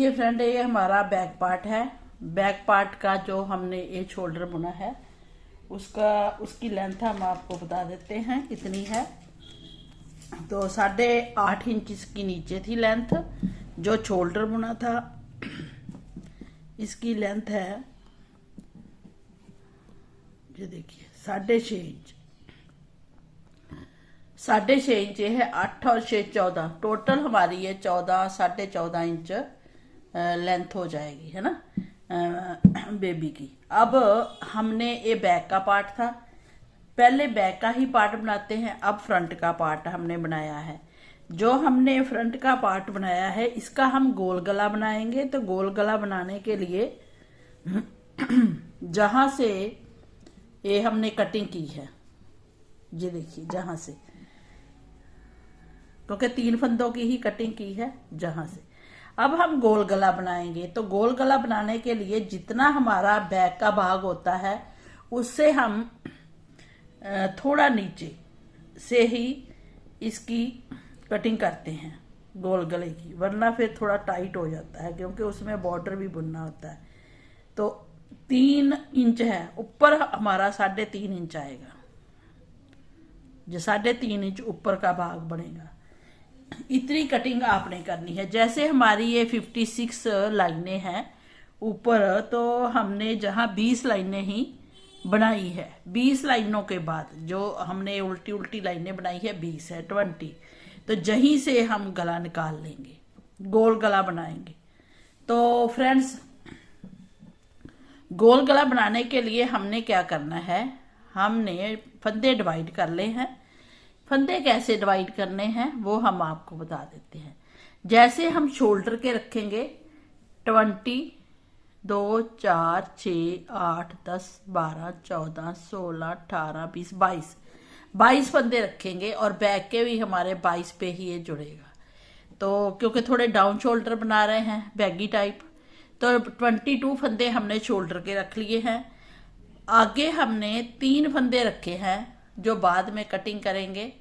देखिए फ्रेंड, ये हमारा बैक पार्ट है। बैक पार्ट का जो हमने ये शोल्डर बुना है उसकी लेंथ हम आपको बता देते हैं कितनी है। तो 8.5 इंच इसकी नीचे थी लेंथ। जो शोल्डर बुना था इसकी लेंथ है, ये देखिए 6.5 इंच। 6.5 इंच ये है। 8 और 6 14, टोटल हमारी ये 14 14.5 इंच लेंथ हो जाएगी, है ना, बेबी की। अब हमने ये बैक का पार्ट था, पहले बैक का ही पार्ट बनाते हैं। अब फ्रंट का पार्ट हमने बनाया है। जो हमने फ्रंट का पार्ट बनाया है इसका हम गोल गला बनाएंगे। तो गोल गला बनाने के लिए जहां से ये हमने कटिंग की है, ये देखिए, जहां से, क्योंकि 3 फंदों की ही कटिंग की है, जहां से अब हम गोल गला बनाएंगे। तो गोल गला बनाने के लिए जितना हमारा बैक का भाग होता है उससे हम थोड़ा नीचे से ही इसकी कटिंग करते हैं गोल गले की, वरना फिर थोड़ा टाइट हो जाता है क्योंकि उसमें बॉर्डर भी बुनना होता है। तो 3 इंच है, ऊपर हमारा 3.5 इंच आएगा, जो 3.5 इंच ऊपर का भाग बनेगा। इतनी कटिंग आपने करनी है। जैसे हमारी ये 56 लाइनें हैं ऊपर, तो हमने जहां 20 लाइनें ही बनाई है, 20 लाइनों के बाद जो हमने उल्टी उल्टी लाइनें बनाई है 20 है, 20, तो जहीं से हम गला निकाल लेंगे, गोल गला बनाएंगे। तो फ्रेंड्स, गोल गला बनाने के लिए हमने क्या करना है, हमने फंदे डिवाइड कर ले हैं। फंदे कैसे डिवाइड करने हैं वो हम आपको बता देते हैं। जैसे हम शोल्डर के रखेंगे 20, 2, 4, 6, 8, 10, 12, 14, 16, 18, 20, 22 फंदे रखेंगे और बैक के भी हमारे 22 पे ही ये जुड़ेगा। तो क्योंकि थोड़े डाउन शोल्डर बना रहे हैं बैगी टाइप, तो 22 फंदे हमने शोल्डर के रख लिए हैं। आगे हमने 3 फंदे रखे हैं जो बाद में कटिंग करेंगे,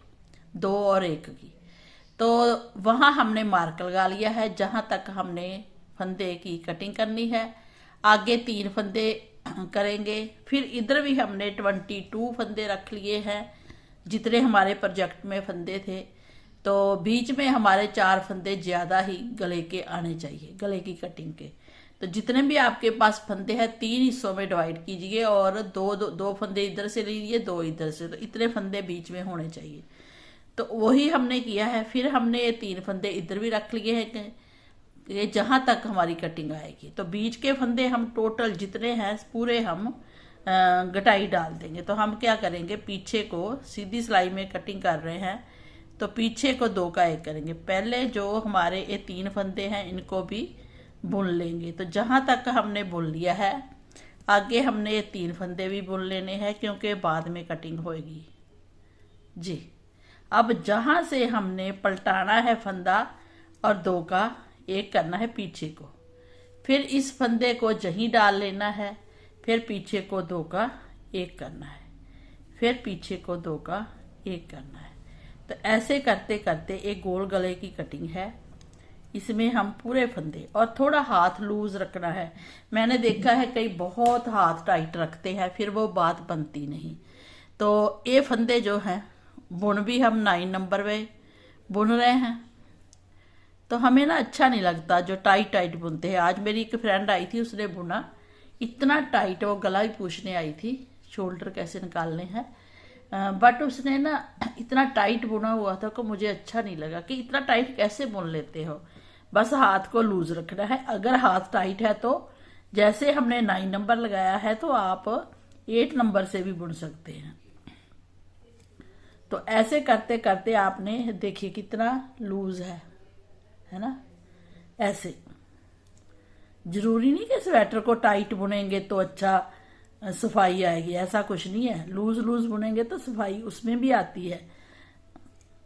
2 और 1 की। तो वहां हमने मार्क लगा लिया है जहां तक हमने फंदे की कटिंग करनी है। आगे 3 फंदे करेंगे, फिर इधर भी हमने 22 फंदे रख लिए हैं जितने हमारे प्रोजेक्ट में फंदे थे। तो बीच में हमारे 4 फंदे ज्यादा ही गले के आने चाहिए, गले की कटिंग के। तो जितने भी आपके पास फंदे हैं 3 हिस्सों में डिवाइड कीजिए और दो फंदे इधर से लीजिए, 2 इधर से, तो इतने फंदे बीच में होने चाहिए। तो वही हमने किया है। फिर हमने ये 3 फंदे इधर भी रख लिए हैं, ये जहां तक हमारी कटिंग आएगी। तो बीच के फंदे हम टोटल जितने हैं पूरे हम गटाई डाल देंगे। तो हम क्या करेंगे, पीछे को सीधी सिलाई में कटिंग कर रहे हैं तो पीछे को 2 का 1 करेंगे। पहले जो हमारे ये 3 फंदे हैं इनको भी बुन लेंगे। तो जहां तक हमने बुन लिया है, आगे हमने ये 3 फंदे भी बुन लेने हैं क्योंकि बाद में कटिंग होगी जी। अब जहां से हमने पलटाना है फंदा और 2 का 1 करना है पीछे को, फिर इस फंदे को जहीं डाल लेना है, फिर पीछे को 2 का 1 करना है, फिर पीछे को 2 का 1 करना है। तो ऐसे करते करते एक गोल गले की कटिंग है। इसमें हम पूरे फंदे, और थोड़ा हाथ लूज रखना है। मैंने देखा है कई बहुत हाथ टाइट रखते हैं, फिर वो बात बनती नहीं। तो ये फंदे जो हैं बुन भी हम 9 नंबर पे बुन रहे हैं। तो हमें ना अच्छा नहीं लगता जो टाइट टाइट बुनते हैं। आज मेरी एक फ्रेंड आई थी, उसने बुना इतना टाइट, वो गला भी पूछने आई थी शोल्डर कैसे निकालने हैं, बट उसने ना इतना टाइट बुना हुआ था कि मुझे अच्छा नहीं लगा कि इतना टाइट कैसे बुन लेते हो। बस हाथ को लूज रखना है। अगर हाथ टाइट है तो जैसे हमने 9 नंबर लगाया है तो आप 8 नंबर से भी बुन सकते हैं। तो ऐसे करते करते आपने देखिए कितना लूज है ना। ऐसे जरूरी नहीं कि स्वेटर को टाइट बुनेंगे तो अच्छा सफाई आएगी, ऐसा कुछ नहीं है। लूज लूज बुनेंगे तो सफाई उसमें भी आती है,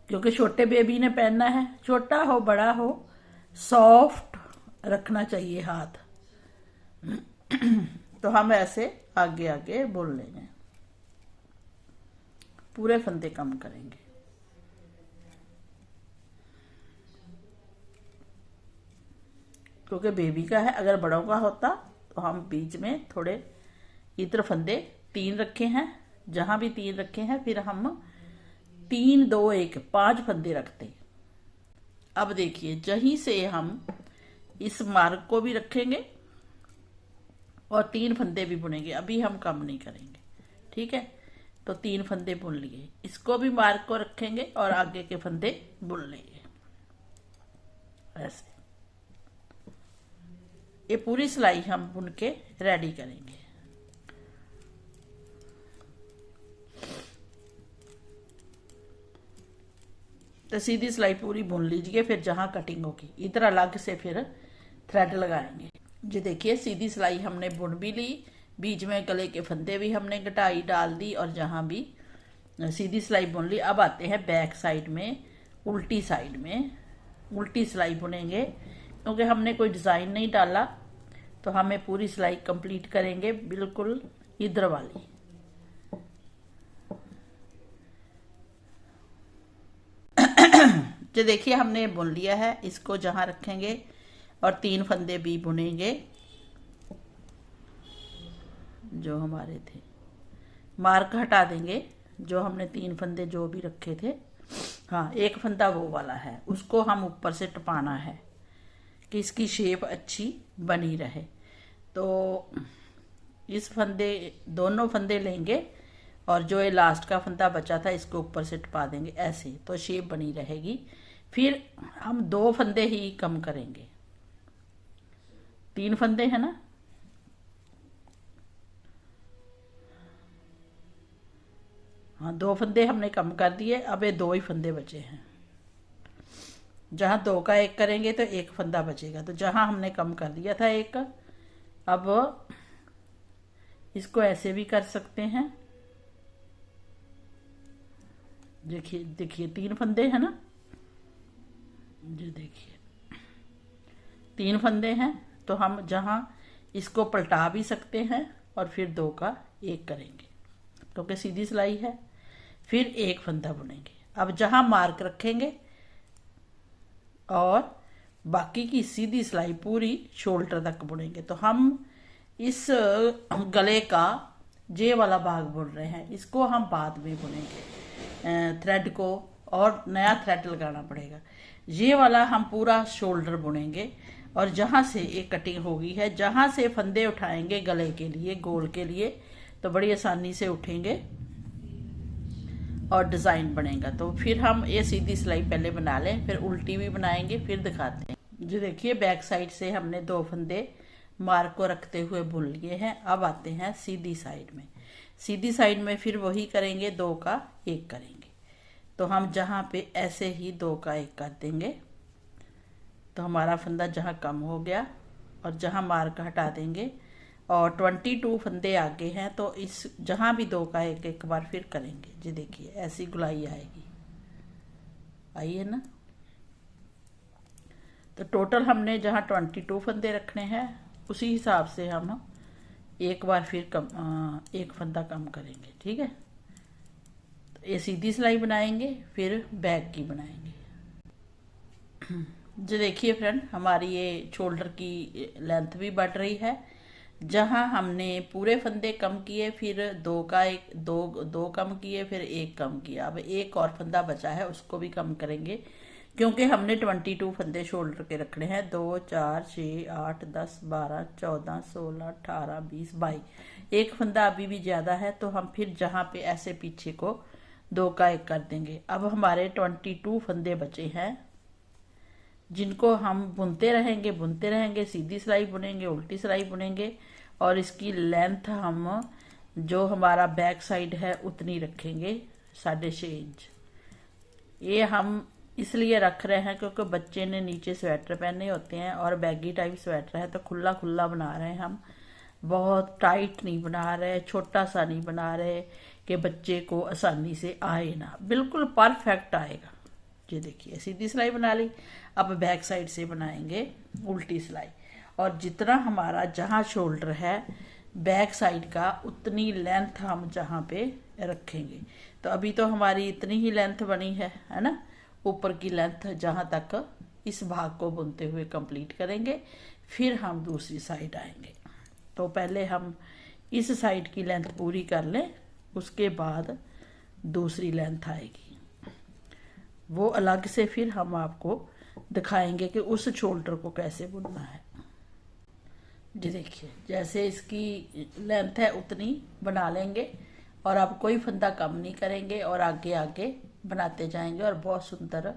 क्योंकि छोटे बेबी ने पहनना है, छोटा हो बड़ा हो, सॉफ्ट रखना चाहिए हाथ। तो हम ऐसे आगे आगे बुन लेंगे, पूरे फंदे कम करेंगे। क्योंकि बेबी का है। अगर बड़ों का होता तो हम बीच में थोड़े इधर फंदे 3 रखे हैं, जहां भी 3 रखे हैं फिर हम 3 2 1 5 फंदे रखते। अब देखिए जहीं से हम इस मार्क को भी रखेंगे और 3 फंदे भी बुनेंगे, अभी हम कम नहीं करेंगे, ठीक है। तो 3 फंदे बुन लिए, इसको भी मार्क को रखेंगे और आगे के फंदे बुन लेंगे ऐसे। ये पूरी सिलाई हम बुन के रेडी करेंगे। तो सीधी सिलाई पूरी बुन लीजिए, फिर जहां कटिंग होगी इधर अलग से फिर थ्रेड लगाएंगे। जी देखिए सीधी सिलाई हमने बुन भी ली, बीच में गले के फंदे भी हमने घटाई डाल दी और जहां भी सीधी सिलाई बुन ली। अब आते हैं बैक साइड में, उल्टी साइड में उल्टी सिलाई बुनेंगे, क्योंकि हमने कोई डिजाइन नहीं डाला तो हमें पूरी सिलाई कंप्लीट करेंगे बिल्कुल इधर वाली। जो देखिए हमने बुन लिया है, इसको जहां रखेंगे और 3 फंदे भी बुनेंगे जो हमारे थे। मार्क हटा देंगे, जो हमने 3 फंदे जो भी रखे थे, हाँ एक फंदा वो वाला है, उसको हम ऊपर से टपाना है कि इसकी शेप अच्छी बनी रहे। तो इस फंदे दोनों फंदे लेंगे और जो ये लास्ट का फंदा बचा था इसको ऊपर से टपा देंगे ऐसे, तो शेप बनी रहेगी। फिर हम 2 फंदे ही कम करेंगे, 3 फंदे है ना, हाँ 2 फंदे हमने कम कर दिए, अब ये 2 ही फंदे बचे हैं। जहां 2 का 1 करेंगे तो 1 फंदा बचेगा, तो जहां हमने कम कर दिया था 1, अब इसको ऐसे भी कर सकते हैं। देखिए देखिए 3 फंदे हैं ना, जी देखिए 3 फंदे हैं, तो हम जहां इसको पलटा भी सकते हैं और फिर 2 का 1 करेंगे, क्योंकि सीधी सिलाई है। फिर 1 फंदा बुनेंगे। अब जहां मार्क रखेंगे और बाकी की सीधी सिलाई पूरी शोल्डर तक बुनेंगे। तो हम इस गले का जे वाला भाग बुन रहे हैं, इसको हम बाद में बुनेंगे थ्रेड को, और नया थ्रेड लगाना पड़ेगा। ये वाला हम पूरा शोल्डर बुनेंगे और जहां से एक कटिंग होगी है, जहां से फंदे उठाएंगे गले के लिए गोल के लिए, तो बड़ी आसानी से उठेंगे और डिजाइन बनेगा। तो फिर हम ये सीधी सिलाई पहले बना लें, फिर उल्टी भी बनाएंगे, फिर दिखाते हैं। जो देखिए बैक साइड से हमने 2 फंदे मार्क को रखते हुए बुन लिए हैं। अब आते हैं सीधी साइड में। सीधी साइड में फिर वही करेंगे, 2 का 1 करेंगे। तो हम जहां पे ऐसे ही 2 का 1 कर देंगे, तो हमारा फंदा जहां कम हो गया और जहां मार्क हटा देंगे, और 22 फंदे आगे हैं, तो इस जहां भी 2 का 1 एक बार फिर करेंगे। जी देखिए ऐसी गुलाई आएगी, आई है ना। तो टोटल हमने जहां 22 फंदे रखने हैं उसी हिसाब से हम एक बार फिर एक फंदा कम करेंगे, ठीक है। तो ये सीधी सिलाई बनाएंगे, फिर बैक की बनाएंगे। जो देखिए फ्रेंड हमारी ये शोल्डर की लेंथ भी बढ़ रही है। जहां हमने पूरे फंदे कम किए, फिर 2 का 1 दो कम किए, फिर 1 कम किया। अब 1 और फंदा बचा है, उसको भी कम करेंगे, क्योंकि हमने 22 फंदे शोल्डर के रखने हैं। 2 4 6 8 10 12 14 16 18 20 22, 1 फंदा अभी भी ज्यादा है, तो हम फिर जहां पे ऐसे पीछे को 2 का 1 कर देंगे। अब हमारे 22 फंदे बचे हैं, जिनको हम बुनते रहेंगे, सीधी सिलाई बुनेंगे, उल्टी सिलाई बुनेंगे, और इसकी लेंथ हम जो हमारा बैक साइड है उतनी रखेंगे, 6.5 इंच। ये हम इसलिए रख रहे हैं क्योंकि बच्चे ने नीचे स्वेटर पहने होते हैं और बैगी टाइप स्वेटर है, तो खुला खुला बना रहे हैं हम, बहुत टाइट नहीं बना रहे, छोटा सा नहीं बना रहे कि बच्चे को आसानी से आए ना, बिल्कुल परफेक्ट आएगा। ये देखिए सीधी सिलाई बना ली। अब बैक साइड से बनाएंगे उल्टी सिलाई, और जितना हमारा जहां शोल्डर है बैक साइड का उतनी लेंथ हम जहां पे रखेंगे। तो अभी तो हमारी इतनी ही लेंथ बनी है ना, ऊपर की लेंथ जहां तक इस भाग को बुनते हुए कंप्लीट करेंगे, फिर हम दूसरी साइड आएंगे। तो पहले हम इस साइड की लेंथ पूरी कर लें, उसके बाद दूसरी लेंथ आएगी, वो अलग से फिर हम आपको दिखाएंगे कि उस शोल्डर को कैसे बुनना है। जी देखिए, जैसे इसकी लेंथ है उतनी बना लेंगे और अब कोई फंदा कम नहीं करेंगे और आगे आगे बनाते जाएंगे और बहुत सुंदर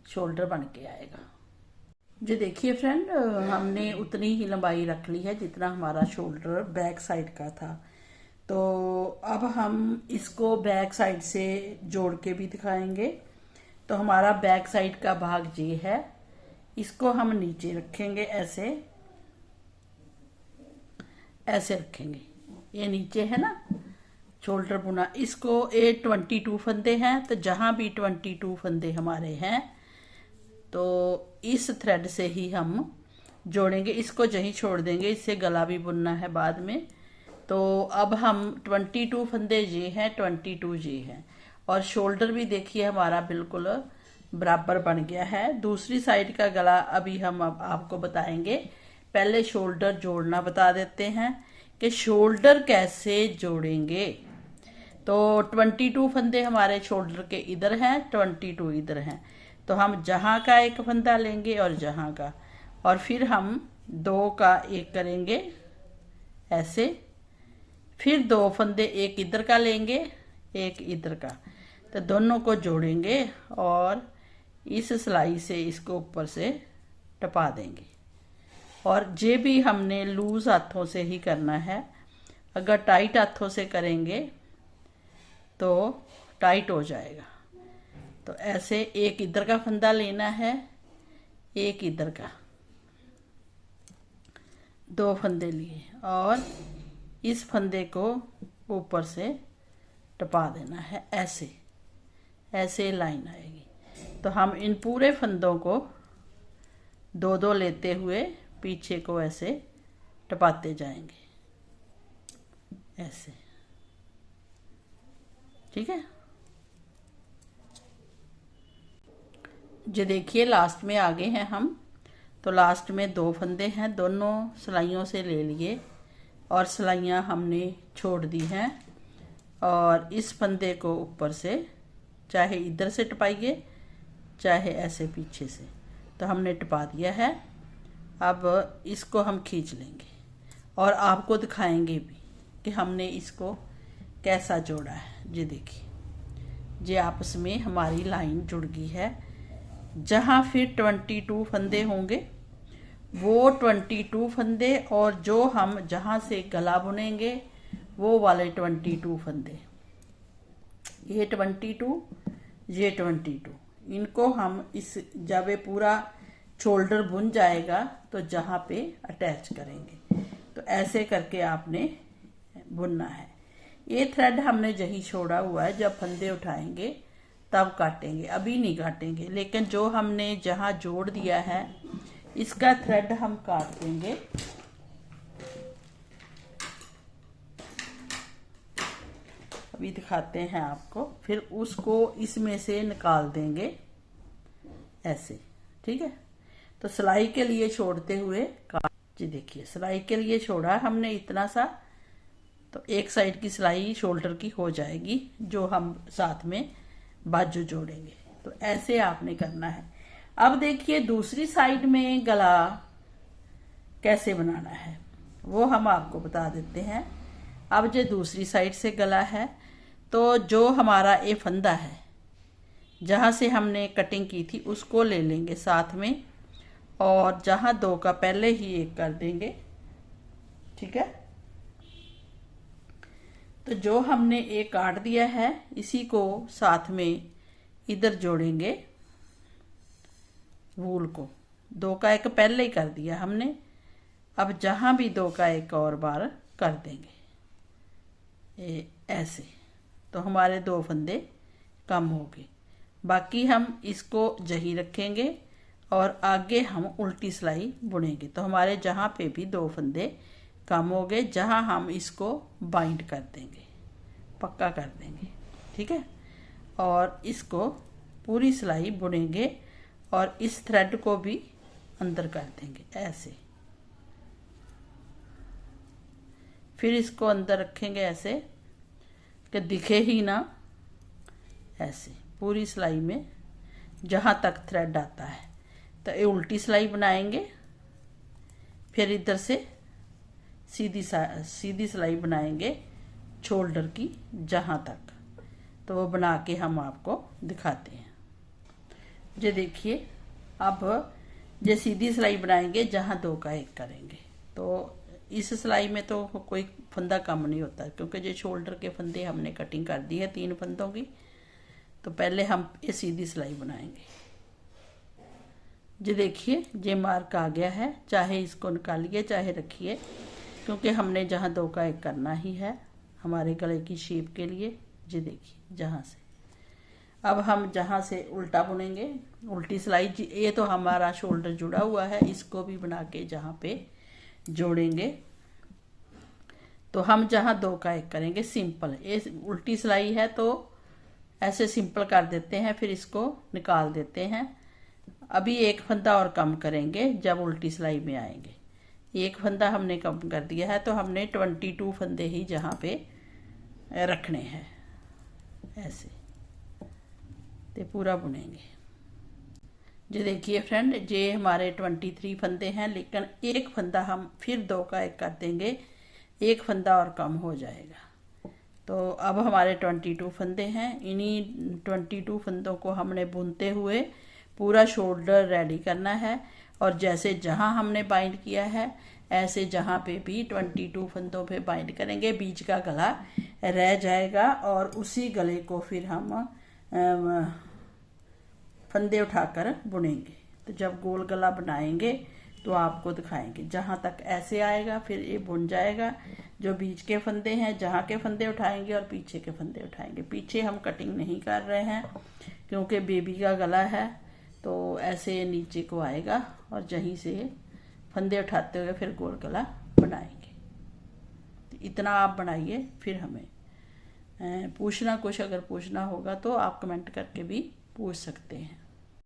शोल्डर बन के आएगा। जी देखिए फ्रेंड, हमने उतनी ही लंबाई रख ली है जितना हमारा शोल्डर बैक साइड का था। तो अब हम इसको बैक साइड से जोड़ के भी दिखाएंगे। तो हमारा बैक साइड का भाग ये है, इसको हम नीचे रखेंगे, ऐसे रखेंगे। ये नीचे है ना शोल्डर बुना, इसको 22 फंदे हैं, तो जहां भी 22 फंदे हमारे हैं तो इस थ्रेड से ही हम जोड़ेंगे, इसको यहीं छोड़ देंगे, इससे गला भी बुनना है बाद में। तो अब हम 22 फंदे ये हैं, 22 ये हैं, और शोल्डर भी देखिए हमारा बिल्कुल बराबर बन गया है। दूसरी साइड का गला अभी हम अब आपको बताएंगे, पहले शोल्डर जोड़ना बता देते हैं कि शोल्डर कैसे जोड़ेंगे। तो 22 फंदे हमारे शोल्डर के इधर हैं, 22 इधर हैं, तो हम जहां का एक फंदा लेंगे और जहां का, और फिर हम 2 का एक करेंगे ऐसे, फिर 2 फंदे, एक इधर का लेंगे एक इधर का, तो दोनों को जोड़ेंगे और इस सिलाई से इसको ऊपर से टपा देंगे। और ये भी हमने लूज हाथों से ही करना है, अगर टाइट हाथों से करेंगे तो टाइट हो जाएगा। तो ऐसे एक इधर का फंदा लेना है, एक इधर का, 2 फंदे लिए और इस फंदे को ऊपर से टपा देना है, ऐसे लाइन आएगी। तो हम इन पूरे फंदों को 2-2 लेते हुए पीछे को ऐसे टपाते जाएंगे, ऐसे, ठीक है। जो देखिए लास्ट में आगे हैं हम, तो लास्ट में 2 फंदे हैं, दोनों सिलाइयों से ले लिए और सिलाइयाँ हमने छोड़ दी हैं, और इस फंदे को ऊपर से चाहे इधर से टपाइए चाहे ऐसे पीछे से, तो हमने टपा दिया है। अब इसको हम खींच लेंगे और आपको दिखाएंगे भी कि हमने इसको कैसा जोड़ा है। ये देखिए, ये आपस में हमारी लाइन जुड़ गई है। जहाँ फिर 22 फंदे होंगे वो 22 फंदे, और जो हम जहाँ से गला बुनेंगे वो वाले 22 फंदे, ये 22 ये 22, इनको हम इस जब ये पूरा शोल्डर बुन जाएगा तो जहाँ पे अटैच करेंगे, तो ऐसे करके आपने बुनना है। ये थ्रेड हमने यही छोड़ा हुआ है, जब फंदे उठाएंगे तब काटेंगे, अभी नहीं काटेंगे। लेकिन जो हमने जहाँ जोड़ दिया है इसका थ्रेड हम काट देंगे। अभी दिखाते हैं आपको, फिर उसको इसमें से निकाल देंगे ऐसे, ठीक है। तो सिलाई के लिए छोड़ते हुए काट, जी देखिए सिलाई के लिए छोड़ा हमने इतना सा, तो एक साइड की सिलाई शोल्डर की हो जाएगी जो हम साथ में बाजू जोड़ेंगे। तो ऐसे आपने करना है। अब देखिए दूसरी साइड में गला कैसे बनाना है वो हम आपको बता देते हैं। अब जो दूसरी साइड से गला है, तो जो हमारा ये फंदा है जहाँ से हमने कटिंग की थी उसको ले लेंगे साथ में, और जहाँ 2 का पहले ही एक कर देंगे, ठीक है। तो जो हमने एक काट दिया है इसी को साथ में इधर जोड़ेंगे, वूल को 2 का एक पहले ही कर दिया हमने, अब जहाँ भी 2 का एक और बार कर देंगे ऐसे, तो हमारे 2 फंदे कम हो गए। बाकी हम इसको यही रखेंगे और आगे हम उल्टी सिलाई बुनेंगे, तो हमारे जहाँ पे भी 2 फंदे कम हो गए, जहाँ हम इसको बाइंड कर देंगे, पक्का कर देंगे, ठीक है। और इसको पूरी सिलाई बुनेंगे और इस थ्रेड को भी अंदर कर देंगे ऐसे। फिर इसको अंदर रखेंगे ऐसे कि दिखे ही ना, ऐसे पूरी सिलाई में जहाँ तक थ्रेड आता है। तो ये उल्टी सिलाई बनाएंगे, फिर इधर से सीधी सिलाई बनाएंगे शोल्डर की जहाँ तक। तो वो बना के हम आपको दिखाते हैं। ये देखिए, अब ये सीधी सिलाई बनाएंगे जहाँ 2 का 1 करेंगे। तो इस सिलाई में तो कोई फंदा कम नहीं होता, क्योंकि ये शोल्डर के फंदे हमने कटिंग कर दी है 3 फंदों की। तो पहले हम ये सीधी सिलाई बनाएंगे। ये देखिए, ये मार्क आ गया है, चाहे इसको निकालिए चाहे रखिए, क्योंकि हमने जहाँ 2 का 1 करना ही है हमारे गले की शेप के लिए। ये देखिए, जहाँ से अब हम जहाँ से उल्टा बुनेंगे, उल्टी सिलाई। ये तो हमारा शोल्डर जुड़ा हुआ है, इसको भी बना के जहाँ पे जोड़ेंगे। तो हम जहाँ 2 का 1 करेंगे सिंपल, ये उल्टी सिलाई है तो ऐसे सिंपल कर देते हैं, फिर इसको निकाल देते हैं। अभी 1 फंदा और कम करेंगे जब उल्टी सिलाई में आएंगे। 1 फंदा हमने कम कर दिया है, तो हमने 22 फंदे ही जहाँ पे रखने हैं ऐसे। तो पूरा बुनेंगे। ये देखिए फ्रेंड, ये हमारे 23 फंदे हैं, लेकिन 1 फंदा हम फिर 2 का 1 कर देंगे, 1 फंदा और कम हो जाएगा। तो अब हमारे 22 फंदे हैं। इन्हीं 22 फंदों को हमने बुनते हुए पूरा शोल्डर रेडी करना है। और जैसे जहाँ हमने बाइंड किया है, ऐसे जहाँ पे भी 22 फंदों पे बाइंड करेंगे। बीच का गला रह जाएगा और उसी गले को फिर हम फंदे उठाकर बुनेंगे। तो जब गोल गला बनाएंगे तो आपको दिखाएंगे। जहाँ तक ऐसे आएगा फिर ये बुन जाएगा। जो बीच के फंदे हैं, जहाँ के फंदे उठाएंगे और पीछे के फंदे उठाएंगे। पीछे हम कटिंग नहीं कर रहे हैं क्योंकि बेबी का गला है, तो ऐसे नीचे को आएगा और जहीं से फंदे उठाते हुए फिर गोल गला बनाएंगे। तो इतना आप बनाइए। फिर हमें पूछना, कुछ अगर पूछना होगा तो आप कमेंट करके भी पूछ सकते हैं।